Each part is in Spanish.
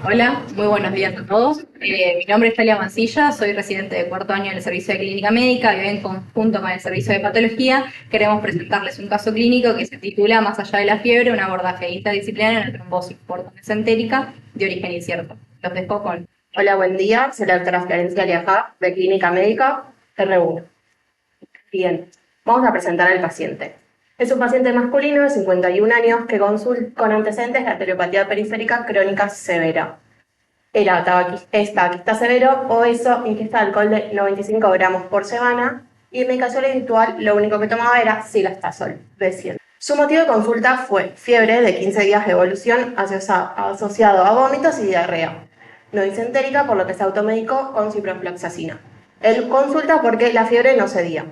Hola, muy buenos días a todos. Mi nombre es Talia Mancilla, soy residente de cuarto año del Servicio de Clínica Médica y hoy en conjunto con el Servicio de Patología queremos presentarles un caso clínico que se titula Más allá de la fiebre, un abordaje interdisciplinario en la trombosis portomesentérica de origen incierto. Los dejo con... Hola, buen día. Soy la doctora Florencia Aliajá, de Clínica Médica R1. Bien, vamos a presentar al paciente. Es un paciente masculino de 51 años que consulta con antecedentes de arteriopatía periférica crónica severa. Es tabaquista severo, obeso, ingesta de alcohol de 95 gramos por semana y en medicación habitual lo único que tomaba era silastazol de 100. Su motivo de consulta fue fiebre de 15 días de evolución asociado a vómitos y diarrea no disentérica, por lo que se automedicó con ciprofloxacina. Él consulta porque la fiebre no cedía.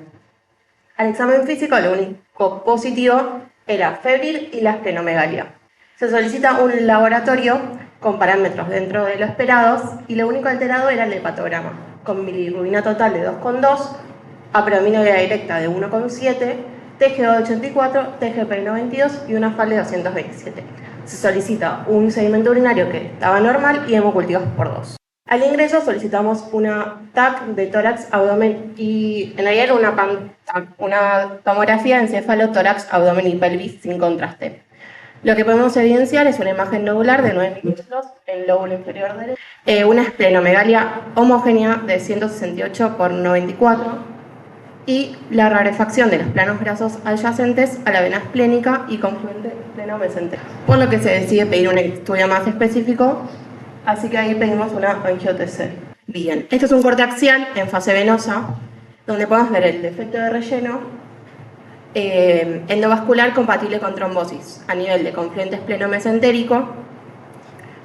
Al examen físico, lo único positivo era febril y la esplenomegalia. Se solicita un laboratorio con parámetros dentro de lo esperados y lo único alterado era el hepatograma, con bilirrubina total de 2,2, aprominuria directa de 1,7, TGO de 84, TGP de 92 y una FAL de 227. Se solicita un sedimento urinario que estaba normal y hemocultivos por 2. Al ingreso solicitamos una TAC de tórax, abdomen y en realidad era una tomografía encéfalo, tórax, abdomen y pelvis sin contraste. Lo que podemos evidenciar es una imagen nodular de 9 milímetros en el lóbulo inferior derecho, una esplenomegalia homogénea de 168 por 94 y la rarefacción de los planos grasos adyacentes a la vena esplénica y confluente espleno-mesentérico. Por lo que se decide pedir un estudio más específico, así que ahí pedimos una angio-TC. Bien, esto es un corte axial en fase venosa, donde podemos ver el defecto de relleno endovascular compatible con trombosis a nivel de confluente espleno-mesentérico,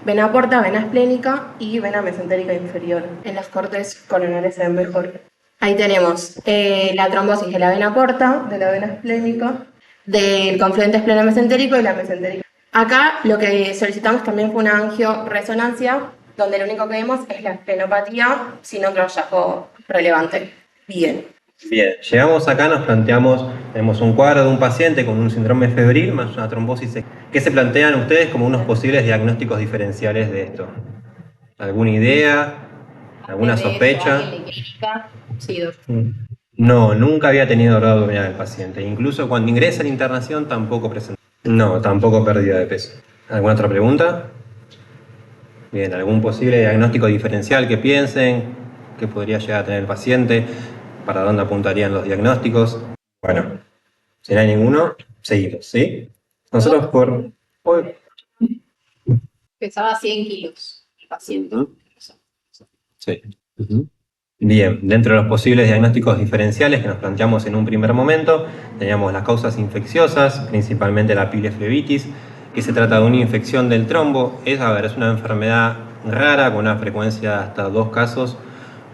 vena porta, vena esplénica y vena mesentérica inferior. En los cortes coronarios se ven mejor. Ahí tenemos la trombosis de la vena porta, de la vena esplénica, del confluente espleno-mesentérico y la mesentérica. Acá lo que solicitamos también fue una angioresonancia, donde lo único que vemos es la esplenopatía sin otro hallazgo relevante. Bien. Bien, llegamos acá, nos planteamos, tenemos un cuadro de un paciente con un síndrome febril más una trombosis. ¿Qué se plantean ustedes como unos posibles diagnósticos diferenciales de esto? ¿Alguna idea? ¿Alguna sospecha? Sí, No, nunca había tenido dolor abdominal el paciente. Incluso cuando ingresa en internación tampoco presenta. No, tampoco pérdida de peso. ¿Alguna otra pregunta? Bien, ¿algún posible diagnóstico diferencial que piensen que podría llegar a tener el paciente? ¿Para dónde apuntarían los diagnósticos? Bueno, si no hay ninguno, seguimos, ¿sí? Nosotros por hoy... Pesaba 100 kilos el paciente. Sí. Bien, dentro de los posibles diagnósticos diferenciales que nos planteamos en un primer momento, teníamos las causas infecciosas, principalmente la pileflebitis, que se trata de una infección del trombo. Es una enfermedad rara con una frecuencia de hasta 2 casos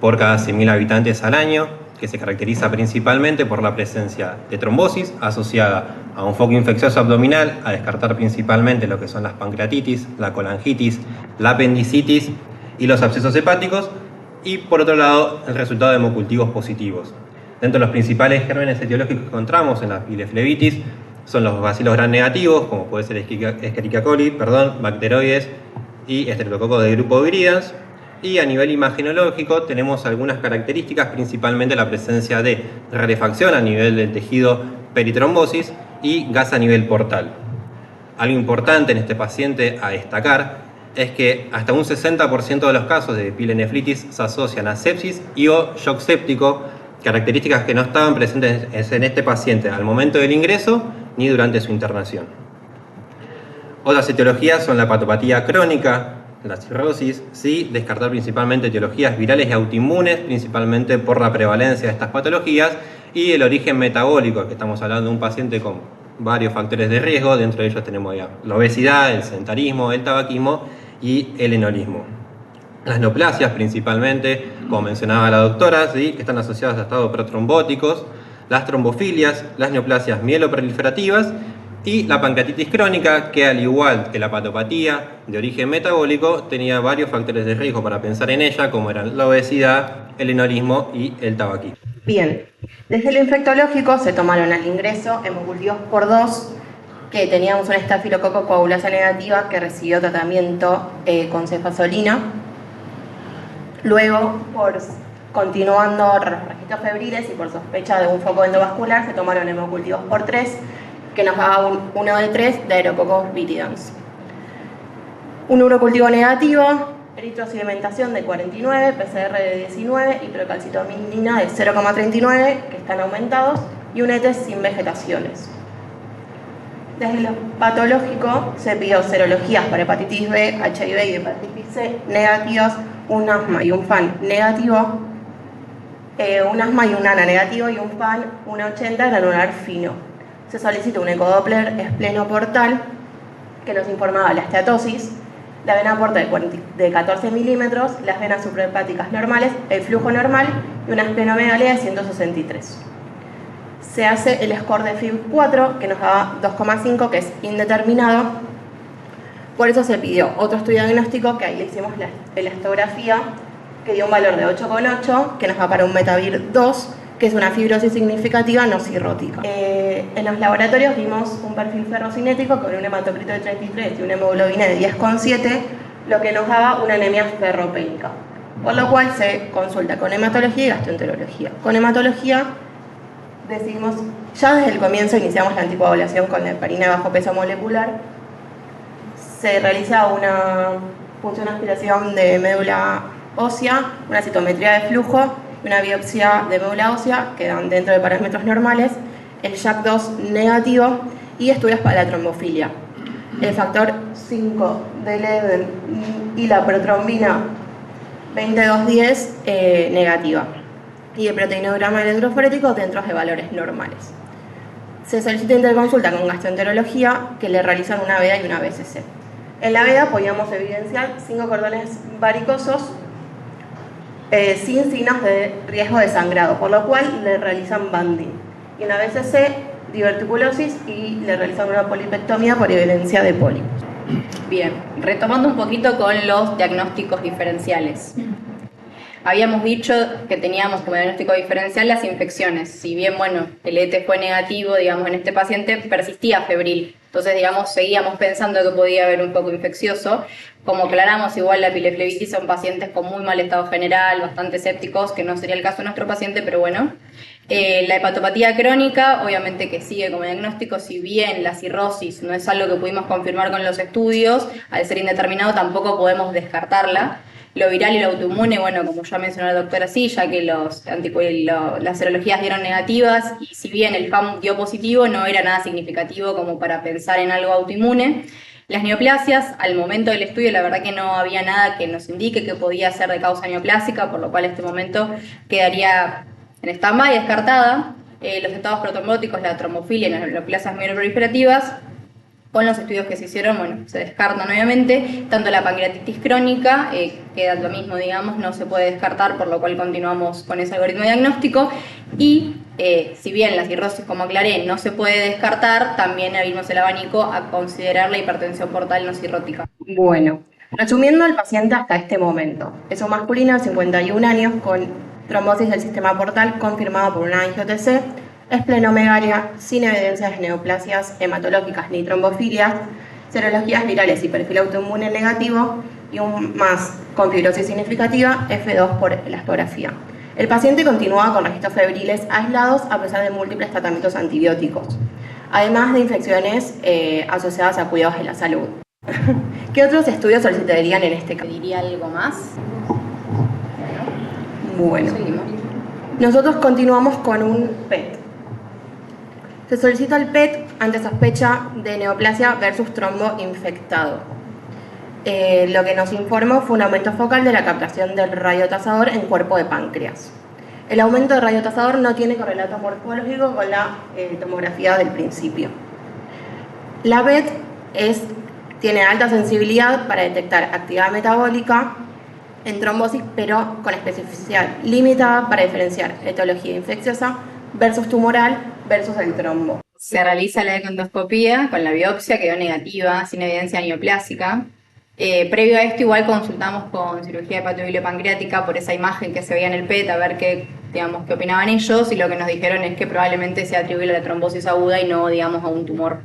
por cada 100.000 habitantes al año, que se caracteriza principalmente por la presencia de trombosis asociada a un foco infeccioso abdominal, a descartar principalmente lo que son las pancreatitis, la colangitis, la apendicitis y los abscesos hepáticos, y por otro lado el resultado de hemocultivos positivos. Dentro de los principales gérmenes etiológicos que encontramos en la pileflebitis son los bacilos gram negativos, como puede ser Escherichia coli, bacteroides y estreptococcus de grupo viridians. Y a nivel imagenológico tenemos algunas características, principalmente la presencia de rarefacción a nivel del tejido peritrombosis y gas a nivel portal. Algo importante en este paciente a destacar es que hasta un 60% de los casos de pielonefritis se asocian a sepsis y o shock séptico, características que no estaban presentes en este paciente al momento del ingreso ni durante su internación. Otras etiologías son la hepatopatía crónica, la cirrosis, sí, descartar principalmente etiologías virales y autoinmunes, principalmente por la prevalencia de estas patologías, y el origen metabólico, que estamos hablando de un paciente con varios factores de riesgo. Dentro de ellos tenemos la obesidad, el sedentarismo, el tabaquismo y el enolismo. Las neoplasias principalmente, como mencionaba la doctora, ¿sí?, que están asociadas a estados protrombóticos, las trombofilias, las neoplasias mieloproliferativas y la pancreatitis crónica, que al igual que la hepatopatía de origen metabólico tenía varios factores de riesgo para pensar en ella, como eran la obesidad, el enolismo y el tabaquismo. Bien, desde lo infectológico se tomaron al ingreso hemocultivos por 2 que teníamos una estafilococo coagulasa negativa que recibió tratamiento con cefazolina. Luego, continuando los registros febriles y por sospecha de un foco endovascular, se tomaron hemocultivos por 3, que nos daba un 1 de 3 de Aerococcus viridans. Un urocultivo negativo, eritrosedimentación de 49, PCR de 19 y procalcitonina de 0,39, que están aumentados, y un ETE sin vegetaciones. Desde lo patológico se pidió serologías para hepatitis B, HIV y hepatitis C negativas, un asma y un FAN negativo, un asma y un ANA negativo y un FAN 1,80 granular fino. Se solicitó un ecodoppler esplenoportal que nos informaba la esteatosis, la vena porta de 14 milímetros, las venas suprahepáticas normales, el flujo normal y una esplenomegalia de 163. Se hace el score de FIB4 que nos daba 2,5, que es indeterminado. Por eso se pidió otro estudio diagnóstico, que ahí le hicimos la elastografía, que dio un valor de 8,8, que nos va para un Metavir 2, que es una fibrosis significativa no cirrótica. En los laboratorios vimos un perfil ferrocinético con un hematocrito de 33 y una hemoglobina de 10,7, lo que nos daba una anemia ferropénica, por lo cual se consulta con hematología y gastroenterología. Con hematología decidimos, ya desde el comienzo iniciamos la anticoagulación con la heparina de bajo peso molecular. Se realiza una punción de aspiración de médula ósea, una citometría de flujo y una biopsia de médula ósea, que dan dentro de parámetros normales, el JAK2 negativo y estudios para la trombofilia. El factor 5 de Leiden y la protrombina 2210 negativa. Y el proteinograma electroforético dentro de valores normales. Se solicita interconsulta con gastroenterología, que le realizan una VEDA y una BCC. En la VEDA podíamos evidenciar 5 cordones varicosos sin signos de riesgo de sangrado, por lo cual le realizan banding. Y en la BCC, diverticulosis y le realizan una polipectomía por evidencia de pólipos. Bien, retomando un poquito con los diagnósticos diferenciales. Habíamos dicho que teníamos como diagnóstico diferencial las infecciones. Si bien, bueno, el ET fue negativo, digamos, en este paciente, persistía febril. Entonces, digamos, seguíamos pensando que podía haber un poco infeccioso. Como aclaramos, igual la pileflebitis son pacientes con muy mal estado general, bastante sépticos, que no sería el caso de nuestro paciente, pero bueno. La hepatopatía crónica, obviamente que sigue como diagnóstico, si bien la cirrosis no es algo que pudimos confirmar con los estudios, al ser indeterminado tampoco podemos descartarla. Lo viral y lo autoinmune, bueno, como ya mencionó la doctora Silla, que las serologías dieron negativas y si bien el FAM dio positivo, no era nada significativo como para pensar en algo autoinmune. Las neoplasias, al momento del estudio, la verdad que no había nada que nos indique que podía ser de causa neoplásica, por lo cual en este momento quedaría en stand-by, descartada. Los estados protrombóticos, la trombofilia y las neoplasias mieloproliferativas, con los estudios que se hicieron, bueno, se descartan obviamente, tanto la pancreatitis crónica, queda lo mismo, digamos, no se puede descartar, por lo cual continuamos con ese algoritmo diagnóstico, y si bien la cirrosis, como aclaré, no se puede descartar, también abrimos el abanico a considerar la hipertensión portal no cirrótica. Bueno, resumiendo al paciente hasta este momento, es un masculino de 51 años con trombosis del sistema portal confirmada por una angio-TC, esplenomegalia, sin evidencias de neoplasias hematológicas ni trombofilias, serologías virales y perfil autoinmune negativo y un más con fibrosis significativa, F2 por elastografía. El paciente continuaba con registros febriles aislados a pesar de múltiples tratamientos antibióticos, además de infecciones asociadas a cuidados de la salud. ¿Qué otros estudios solicitarían en este caso? ¿Diría algo más? Bueno, Seguimos. nosotros continuamos con un PET. Se solicita el PET ante sospecha de neoplasia versus trombo infectado. Lo que nos informó fue un aumento focal de la captación del radiotazador en cuerpo de páncreas. El aumento del radiotazador no tiene correlato morfológico con la tomografía del principio. La PET tiene alta sensibilidad para detectar actividad metabólica en trombosis, pero con especificidad limitada para diferenciar etiología infecciosa versus tumoral versus el trombo. Se realiza la econdoscopía con la biopsia, quedó negativa, sin evidencia neoplásica. Previo a esto igual consultamos con cirugía hepatobilopancreática por esa imagen que se veía en el PET, a ver qué opinaban ellos, y lo que nos dijeron es que probablemente se atribuye a la trombosis aguda y no, digamos, a un tumor.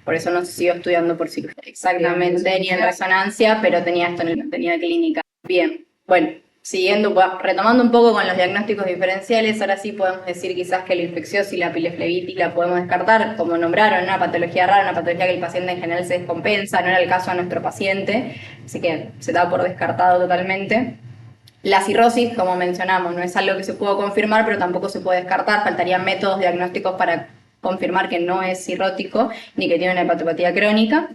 por eso no se siguió estudiando por cirugía exactamente, ni en resonancia, pero tenía esto en la tenía clínica. Bien, bueno, retomando un poco con los diagnósticos diferenciales, ahora sí podemos decir quizás que la infecciosis y la pileflebitis la podemos descartar, como nombraron, una patología rara, una patología que el paciente en general se descompensa, no era el caso de nuestro paciente, así que se da por descartado totalmente. La cirrosis, como mencionamos, no es algo que se pudo confirmar, pero tampoco se puede descartar, faltarían métodos diagnósticos para confirmar que no es cirrótico ni que tiene una hepatopatía crónica.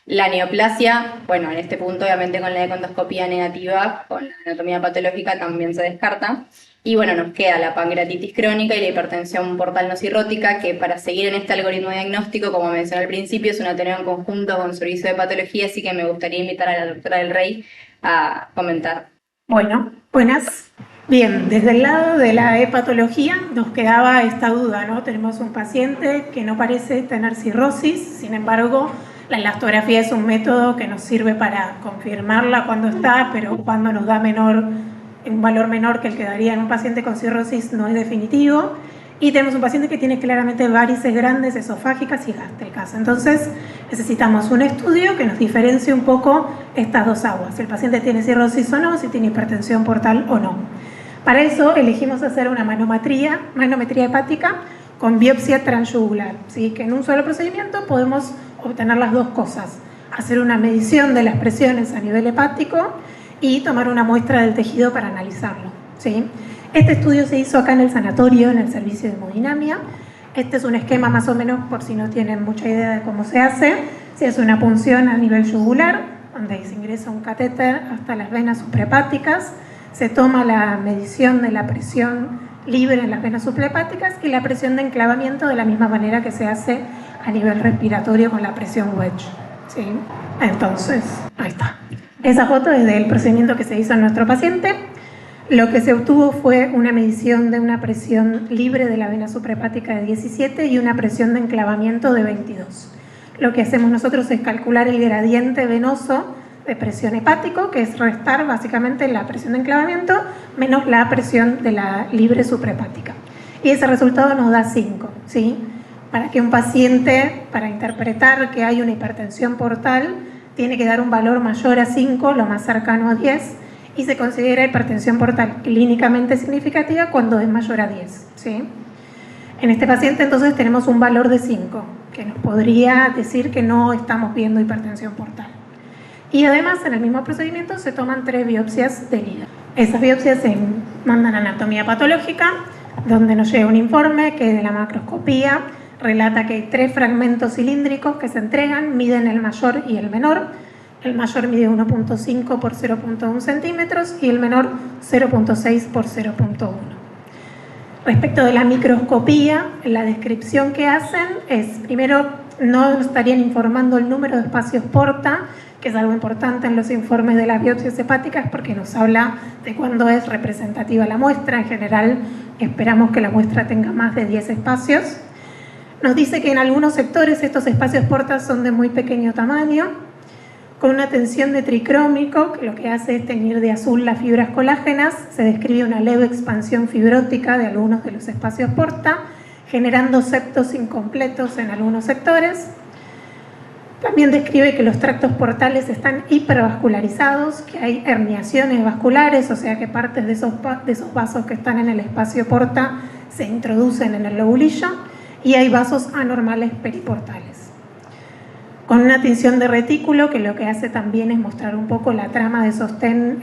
La neoplasia, bueno, en este punto obviamente con la econdoscopía negativa, con la anatomía patológica también se descarta. Y bueno, nos queda la pancreatitis crónica y la hipertensión portal no cirrótica, que para seguir en este algoritmo diagnóstico, como mencioné al principio, es una tarea en conjunto con servicio de patología, así que me gustaría invitar a la doctora del Rey a comentar. Bueno, buenas. Bien, desde el lado de la hepatología nos quedaba esta duda, ¿no? Tenemos un paciente que no parece tener cirrosis, sin embargo, la elastografía es un método que nos sirve para confirmarla cuando está, pero cuando nos da un valor menor que el que daría en un paciente con cirrosis no es definitivo. Y tenemos un paciente que tiene claramente varices grandes, esofágicas y gástricas. Entonces necesitamos un estudio que nos diferencie un poco estas dos aguas, si el paciente tiene cirrosis o no, si tiene hipertensión portal o no. Para eso elegimos hacer una manometría hepática con biopsia transyugular, ¿sí? Que en un solo procedimiento podemos obtener las dos cosas: hacer una medición de las presiones a nivel hepático y tomar una muestra del tejido para analizarlo, ¿sí? Este estudio se hizo acá en el sanatorio, en el servicio de hemodinamia. Este es un esquema más o menos, por si no tienen mucha idea de cómo se hace. Se hace una punción a nivel yugular, donde se ingresa un catéter hasta las venas suprahepáticas. Se toma la medición de la presión libre en las venas suprahepáticas y la presión de enclavamiento de la misma manera que se hace a nivel respiratorio con la presión wedge, ¿sí? Entonces, ahí está. Esa foto es del procedimiento que se hizo en nuestro paciente. Lo que se obtuvo fue una medición de una presión libre de la vena suprahepática de 17 y una presión de enclavamiento de 22. Lo que hacemos nosotros es calcular el gradiente venoso de presión hepático, que es restar básicamente la presión de enclavamiento menos la presión de la libre suprahepática. Y ese resultado nos da 5, ¿sí? Para que un paciente, para interpretar que hay una hipertensión portal, tiene que dar un valor mayor a 5, lo más cercano a 10, y se considera hipertensión portal clínicamente significativa cuando es mayor a 10, ¿sí? En este paciente entonces tenemos un valor de 5, que nos podría decir que no estamos viendo hipertensión portal. Y además en el mismo procedimiento se toman 3 biopsias del hígado. Esas biopsias se mandan a anatomía patológica, donde nos llega un informe que de la macroscopía relata que hay 3 fragmentos cilíndricos que se entregan, miden el mayor y el menor. El mayor mide 1.5 por 0.1 centímetros y el menor 0.6 por 0.1. Respecto de la microscopía, la descripción que hacen es, primero, no estarían informando el número de espacios porta, que es algo importante en los informes de las biopsias hepáticas porque nos habla de cuándo es representativa la muestra. En general, esperamos que la muestra tenga más de 10 espacios. Nos dice que en algunos sectores estos espacios porta son de muy pequeño tamaño, con una tensión de tricrómico, que lo que hace es teñir de azul las fibras colágenas. Se describe una leve expansión fibrótica de algunos de los espacios porta, generando septos incompletos en algunos sectores. También describe que los tractos portales están hipervascularizados, que hay herniaciones vasculares, o sea que partes de esos vasos que están en el espacio porta se introducen en el lobulillo, y hay vasos anormales periportales. Con una tinción de retículo, que lo que hace también es mostrar un poco la trama de sostén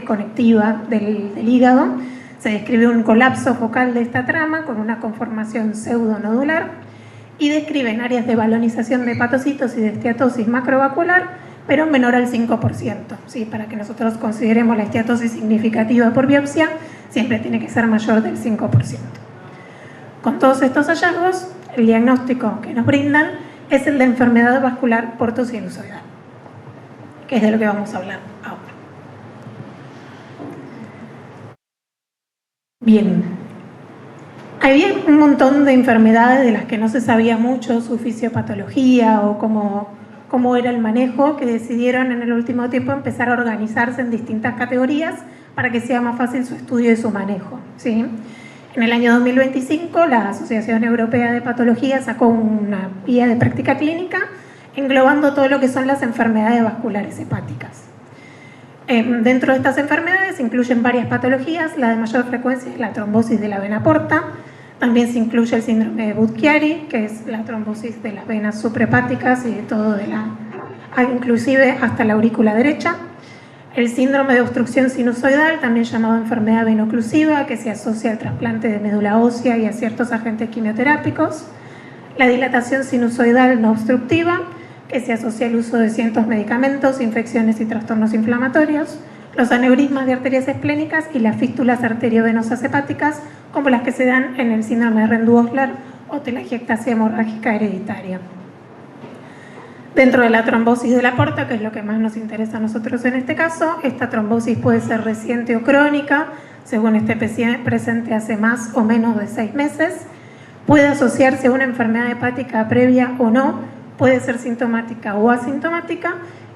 conectiva del hígado. Se describe un colapso focal de esta trama con una conformación pseudonodular y describen áreas de balonización de hepatocitos y de esteatosis macrovascular, pero menor al 5%. ¿Sí? Para que nosotros consideremos la esteatosis significativa por biopsia, siempre tiene que ser mayor del 5%. Con todos estos hallazgos, el diagnóstico que nos brindan es el de enfermedad vascular portosinusoidal, que es de lo que vamos a hablar ahora. Bien, había un montón de enfermedades de las que no se sabía mucho su fisiopatología o cómo era el manejo, que decidieron en el último tiempo empezar a organizarse en distintas categorías para que sea más fácil su estudio y su manejo, ¿sí? En el año 2025, la Asociación Europea de Patología sacó una guía de práctica clínica englobando todo lo que son las enfermedades vasculares hepáticas. Dentro de estas enfermedades se incluyen varias patologías. La de mayor frecuencia es la trombosis de la vena porta. También se incluye el síndrome de Budd-Chiari, que es la trombosis de las venas suprahepáticas y de todo inclusive hasta la aurícula derecha. El síndrome de obstrucción sinusoidal, también llamado enfermedad veno-oclusiva, que se asocia al trasplante de médula ósea y a ciertos agentes quimioterápicos. La dilatación sinusoidal no obstructiva, que se asocia al uso de ciertos medicamentos, infecciones y trastornos inflamatorios. Los aneurismas de arterias esplénicas y las fístulas arteriovenosas hepáticas, como las que se dan en el síndrome de Rendu-Osler o telangiectasia hemorrágica hereditaria. Dentro de la trombosis de la porta, que es lo que más nos interesa a nosotros en este caso, esta trombosis puede ser reciente o crónica, según esté presente hace más o menos de 6 meses. Puede asociarse a una enfermedad hepática previa o no, puede ser sintomática o asintomática,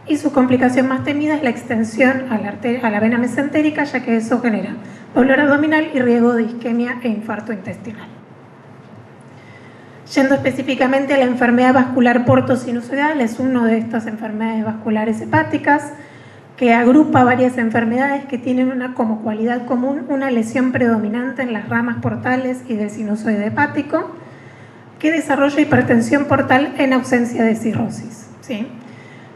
y su complicación más temida es la extensión a la vena mesentérica, ya que eso genera dolor abdominal y riesgo de isquemia e infarto intestinal. Yendo específicamente a la enfermedad vascular portosinusoidal, es una de estas enfermedades vasculares hepáticas que agrupa varias enfermedades que tienen como cualidad común una lesión predominante en las ramas portales y del sinusoide hepático, que desarrolla hipertensión portal en ausencia de cirrosis, ¿sí?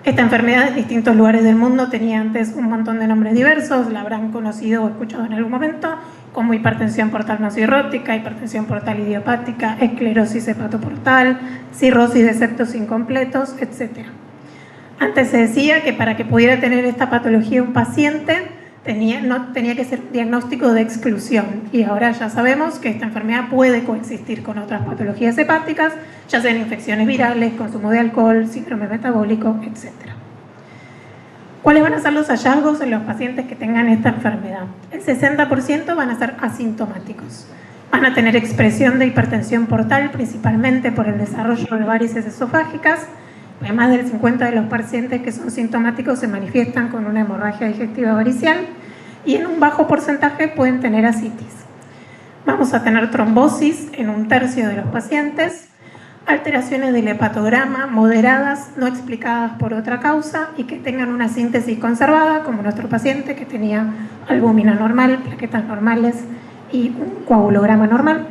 Esta enfermedad en distintos lugares del mundo tenía antes un montón de nombres diversos, la habrán conocido o escuchado en algún momento, como hipertensión portal no cirrótica, hipertensión portal idiopática, esclerosis hepatoportal, cirrosis de septos incompletos, etc. Antes se decía que para que pudiera tener esta patología un paciente tenía que ser un diagnóstico de exclusión, y ahora ya sabemos que esta enfermedad puede coexistir con otras patologías hepáticas, ya sean infecciones virales, consumo de alcohol, síndrome metabólico, etc. ¿Cuáles van a ser los hallazgos en los pacientes que tengan esta enfermedad? El 60% van a ser asintomáticos. Van a tener expresión de hipertensión portal, principalmente por el desarrollo de varices esofágicas. Además del 50% de los pacientes que son sintomáticos se manifiestan con una hemorragia digestiva varicial, y en un bajo porcentaje pueden tener ascitis. Vamos a tener trombosis en 1/3 de los pacientes, alteraciones del hepatograma moderadas, no explicadas por otra causa y que tengan una síntesis conservada, como nuestro paciente que tenía albúmina normal, plaquetas normales y un coagulograma normal.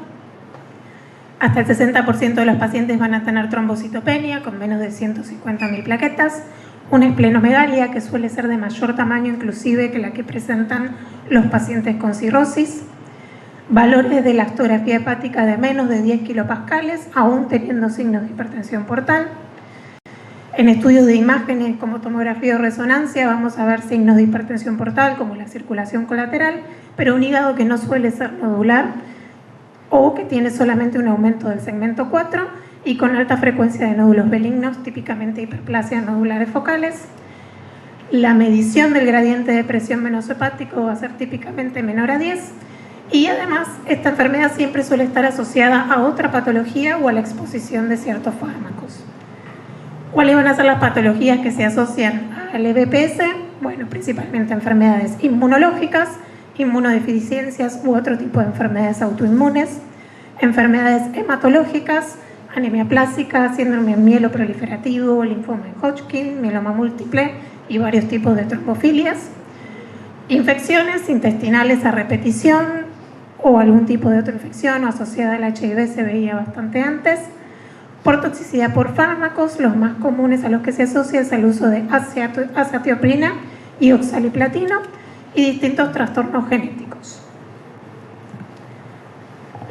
Hasta el 60% de los pacientes van a tener trombocitopenia con menos de 150.000 plaquetas, una esplenomegalia que suele ser de mayor tamaño inclusive que la que presentan los pacientes con cirrosis, valores de lactografía hepática de menos de 10 kilopascales, aún teniendo signos de hipertensión portal. En estudios de imágenes como tomografía o resonancia vamos a ver signos de hipertensión portal como la circulación colateral, pero un hígado que no suele ser nodular o que tiene solamente un aumento del segmento 4 y con alta frecuencia de nódulos benignos, típicamente hiperplasias nodulares focales. La medición del gradiente de presión venoso hepático va a ser típicamente menor a 10, y además esta enfermedad siempre suele estar asociada a otra patología o a la exposición de ciertos fármacos. ¿Cuáles van a ser las patologías que se asocian al EBPS? Bueno, principalmente enfermedades inmunológicas, inmunodeficiencias u otro tipo de enfermedades autoinmunes, enfermedades hematológicas, anemia plástica, síndrome mieloproliferativo, linfoma de Hodgkin, mieloma múltiple y varios tipos de trombofilias, infecciones intestinales a repetición o algún tipo de otra infección asociada al HIV se veía bastante antes. Por toxicidad por fármacos, los más comunes a los que se asocia es el uso de azatioprina y oxaliplatino y distintos trastornos genéticos.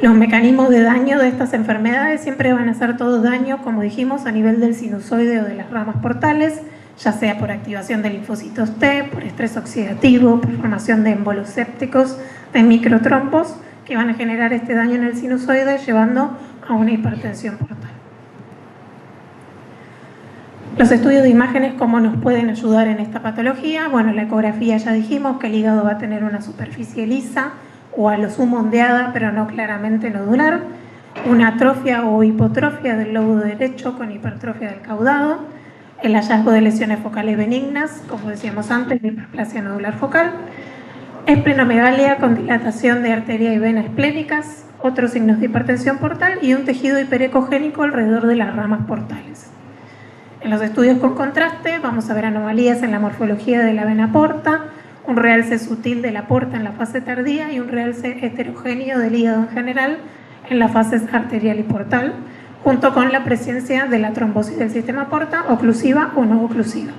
Los mecanismos de daño de estas enfermedades siempre van a ser todos daño, como dijimos, a nivel del sinusoide o de las ramas portales, ya sea por activación de linfocitos T, por estrés oxidativo, por formación de émbolos sépticos, de microtrombos, que van a generar este daño en el sinusoide, llevando a una hipertensión portal. Los estudios de imágenes, ¿cómo nos pueden ayudar en esta patología? Bueno, la ecografía ya dijimos que el hígado va a tener una superficie lisa o a lo sumo ondeada, pero no claramente nodular, una atrofia o hipotrofia del lóbulo derecho con hipertrofia del caudado, el hallazgo de lesiones focales benignas, como decíamos antes, de hiperplasia nodular focal, esplenomegalia con dilatación de arteria y vena esplénicas, otros signos de hipertensión portal y un tejido hiperecogénico alrededor de las ramas portales. En los estudios con contraste vamos a ver anomalías en la morfología de la vena porta, un realce sutil de la porta en la fase tardía y un realce heterogéneo del hígado en general en las fases arterial y portal, junto con la presencia de la trombosis del sistema porta, oclusiva o no oclusiva.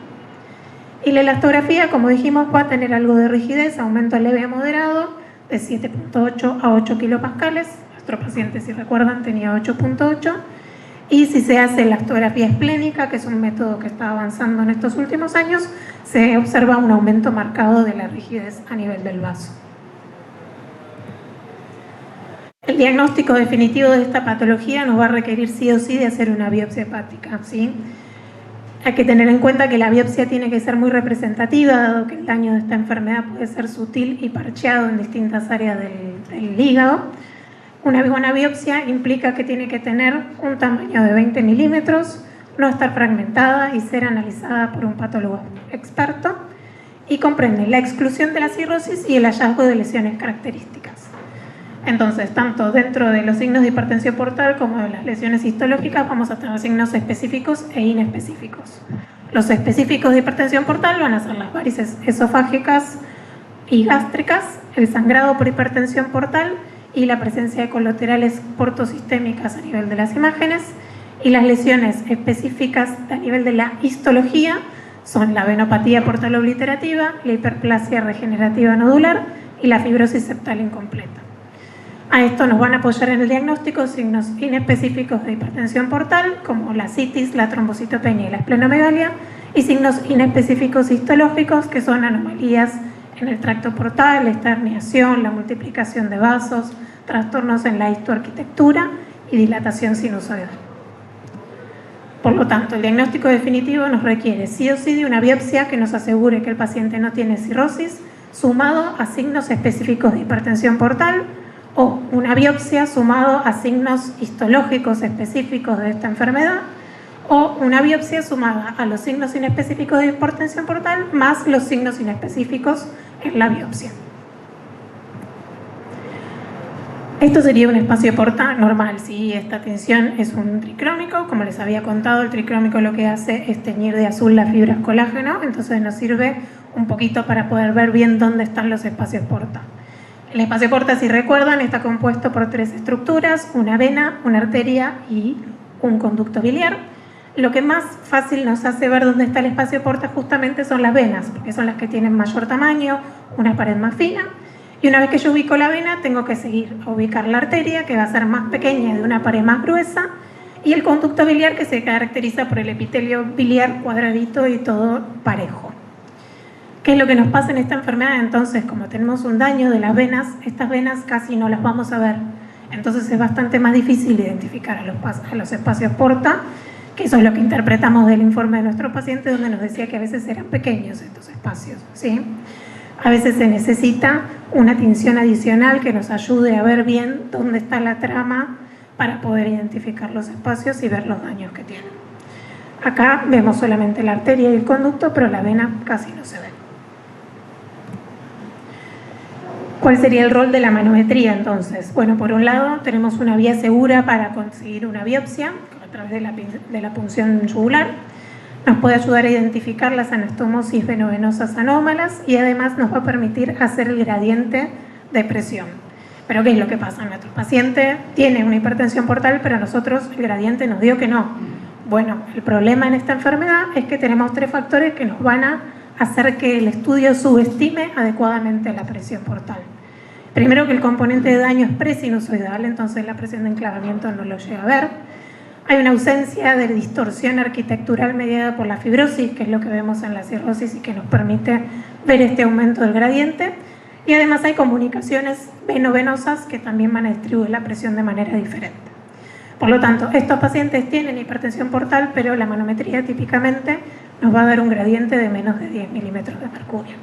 Y la elastografía, como dijimos, va a tener algo de rigidez, aumento leve a moderado, de 7.8 a 8 kilopascales. Nuestro paciente, si recuerdan, tenía 8.8. Y si se hace elastografía esplénica, que es un método que está avanzando en estos últimos años, se observa un aumento marcado de la rigidez a nivel del vaso. El diagnóstico definitivo de esta patología nos va a requerir sí o sí de hacer una biopsia hepática, ¿sí? Hay que tener en cuenta que la biopsia tiene que ser muy representativa, dado que el daño de esta enfermedad puede ser sutil y parcheado en distintas áreas del hígado. Una buena biopsia implica que tiene que tener un tamaño de 20 milímetros, no estar fragmentada y ser analizada por un patólogo experto, y comprende la exclusión de la cirrosis y el hallazgo de lesiones características. Entonces, tanto dentro de los signos de hipertensión portal como de las lesiones histológicas vamos a tener signos específicos e inespecíficos. Los específicos de hipertensión portal van a ser las varices esofágicas y gástricas, el sangrado por hipertensión portal y la presencia de colaterales portosistémicas a nivel de las imágenes, y las lesiones específicas a nivel de la histología son la venopatía portal obliterativa, la hiperplasia regenerativa nodular y la fibrosis septal incompleta. A esto nos van a apoyar en el diagnóstico signos inespecíficos de hipertensión portal, como la citis, la trombocitopenia y la esplenomegalia, y signos inespecíficos histológicos, que son anomalías en el tracto portal, esta herniación, la multiplicación de vasos, trastornos en la histoarquitectura y dilatación sinusoidal. Por lo tanto, el diagnóstico definitivo nos requiere sí o sí de una biopsia que nos asegure que el paciente no tiene cirrosis, sumado a signos específicos de hipertensión portal, o una biopsia sumado a signos histológicos específicos de esta enfermedad, o una biopsia sumada a los signos inespecíficos de hipertensión portal más los signos inespecíficos en la biopsia. Esto sería un espacio porta normal, si esta tinción es un tricrómico. Como les había contado, el tricrómico lo que hace es teñir de azul las fibras colágeno, entonces nos sirve un poquito para poder ver bien dónde están los espacios porta. El espacio porta, si recuerdan, está compuesto por 3 estructuras: una vena, una arteria y un conducto biliar. Lo que más fácil nos hace ver dónde está el espacio porta justamente son las venas, porque son las que tienen mayor tamaño, una pared más fina. Y una vez que yo ubico la vena, tengo que seguir a ubicar la arteria, que va a ser más pequeña, de una pared más gruesa, y el conducto biliar, que se caracteriza por el epitelio biliar cuadradito y todo parejo. ¿Qué es lo que nos pasa en esta enfermedad? Entonces, como tenemos un daño de las venas, estas venas casi no las vamos a ver. Entonces es bastante más difícil identificar a los espacios porta, que eso es lo que interpretamos del informe de nuestro paciente, donde nos decía que a veces eran pequeños estos espacios, ¿sí? A veces se necesita una tinción adicional que nos ayude a ver bien dónde está la trama para poder identificar los espacios y ver los daños que tienen. Acá vemos solamente la arteria y el conducto, pero la vena casi no se ve. ¿Cuál sería el rol de la manometría entonces? Bueno, por un lado tenemos una vía segura para conseguir una biopsia a través de la punción yugular. Nos puede ayudar a identificar las anastomosis venovenosas anómalas y además nos va a permitir hacer el gradiente de presión. Pero ¿qué es lo que pasa? Nuestro paciente tiene una hipertensión portal, pero a nosotros el gradiente nos dio que no. Bueno, el problema en esta enfermedad es que tenemos 3 factores que nos van a hacer que el estudio subestime adecuadamente la presión portal. Primero, que el componente de daño es presinusoidal, entonces la presión de enclavamiento no lo llega a ver. Hay una ausencia de distorsión arquitectural mediada por la fibrosis, que es lo que vemos en la cirrosis y que nos permite ver este aumento del gradiente. Y además hay comunicaciones venovenosas que también van a distribuir la presión de manera diferente. Por lo tanto, estos pacientes tienen hipertensión portal, pero la manometría típicamente nos va a dar un gradiente de menos de 10 milímetros de mercurio.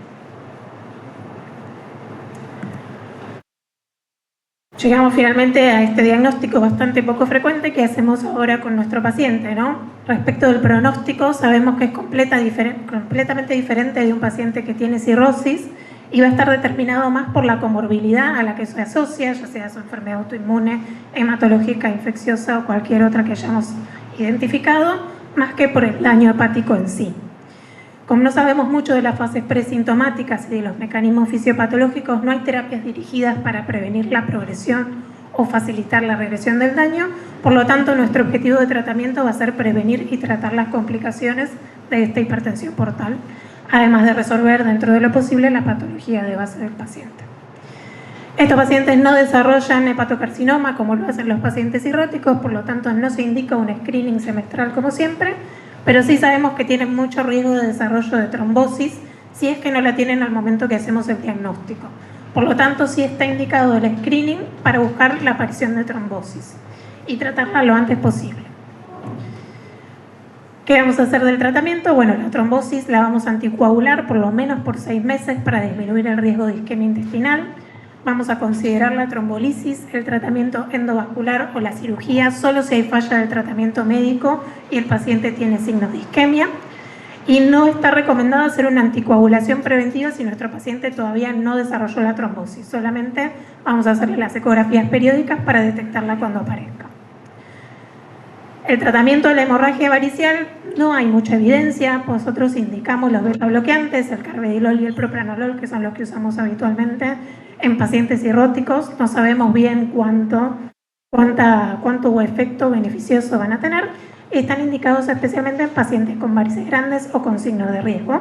Llegamos finalmente a este diagnóstico bastante poco frecuente que hacemos ahora con nuestro paciente, ¿no? Respecto del pronóstico, sabemos que es completamente diferente de un paciente que tiene cirrosis y va a estar determinado más por la comorbilidad a la que se asocia, ya sea su enfermedad autoinmune, hematológica, infecciosa o cualquier otra que hayamos identificado, más que por el daño hepático en sí. Como no sabemos mucho de las fases presintomáticas y de los mecanismos fisiopatológicos, no hay terapias dirigidas para prevenir la progresión o facilitar la regresión del daño. Por lo tanto, nuestro objetivo de tratamiento va a ser prevenir y tratar las complicaciones de esta hipertensión portal, además de resolver dentro de lo posible la patología de base del paciente. Estos pacientes no desarrollan hepatocarcinoma como lo hacen los pacientes cirróticos, por lo tanto no se indica un screening semestral como siempre, pero sí sabemos que tienen mucho riesgo de desarrollo de trombosis si es que no la tienen al momento que hacemos el diagnóstico. Por lo tanto, sí está indicado el screening para buscar la aparición de trombosis y tratarla lo antes posible. ¿Qué vamos a hacer del tratamiento? Bueno, la trombosis la vamos a anticoagular por lo menos por 6 meses para disminuir el riesgo de isquemia intestinal. Vamos a considerar la trombolisis, el tratamiento endovascular o la cirugía solo si hay falla del tratamiento médico y el paciente tiene signos de isquemia. Y no está recomendado hacer una anticoagulación preventiva si nuestro paciente todavía no desarrolló la trombosis. Solamente vamos a hacerle las ecografías periódicas para detectarla cuando aparezca. El tratamiento de la hemorragia varicial, no hay mucha evidencia. Nosotros indicamos los beta bloqueantes, el carvedilol y el propranolol, que son los que usamos habitualmente en pacientes cirróticos. No sabemos bien cuánto efecto beneficioso van a tener. Están indicados especialmente en pacientes con varices grandes o con signos de riesgo.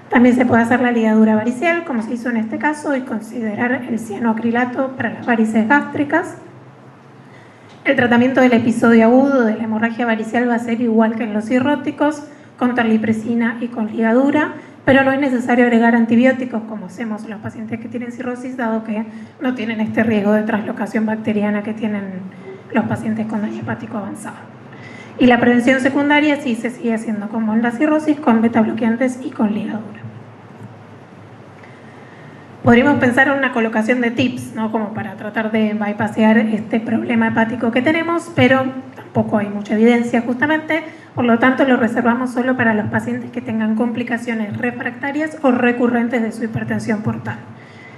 También se puede hacer la ligadura varicial, como se hizo en este caso, y considerar el cianoacrilato para las varices gástricas. El tratamiento del episodio agudo de la hemorragia varicial va a ser igual que en los cirróticos, con terlipresina y con ligadura, pero no es necesario agregar antibióticos como hacemos en los pacientes que tienen cirrosis, dado que no tienen este riesgo de translocación bacteriana que tienen los pacientes con daño hepático avanzado. Y la prevención secundaria sí se sigue haciendo como en la cirrosis, con beta bloqueantes y con ligadura. Podríamos pensar en una colocación de TIPS, ¿no? Como para tratar de bypassear este problema hepático que tenemos, pero tampoco hay mucha evidencia justamente, por lo tanto lo reservamos solo para los pacientes que tengan complicaciones refractarias o recurrentes de su hipertensión portal,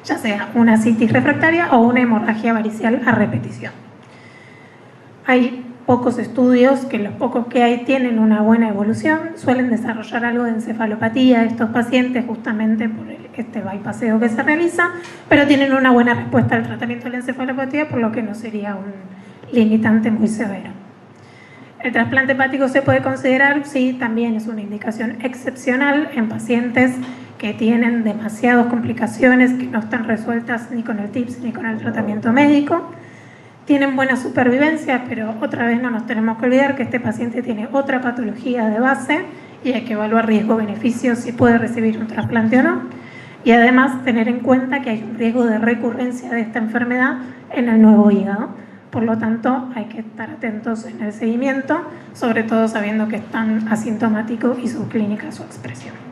ya sea una citis refractaria o una hemorragia varicial a repetición. Hay pocos estudios, que los pocos que hay tienen una buena evolución, suelen desarrollar algo de encefalopatía estos pacientes justamente por este bypasseo que se realiza, pero tienen una buena respuesta al tratamiento de la encefalopatía, por lo que no sería un limitante muy severo. El trasplante hepático se puede considerar, sí, también es una indicación excepcional en pacientes que tienen demasiadas complicaciones que no están resueltas ni con el TIPS ni con el tratamiento médico. Tienen buena supervivencia, pero otra vez no nos tenemos que olvidar que este paciente tiene otra patología de base y hay que evaluar riesgo-beneficio si puede recibir un trasplante o no. Y además tener en cuenta que hay un riesgo de recurrencia de esta enfermedad en el nuevo hígado. Por lo tanto, hay que estar atentos en el seguimiento, sobre todo sabiendo que es tan asintomático y subclínica su expresión.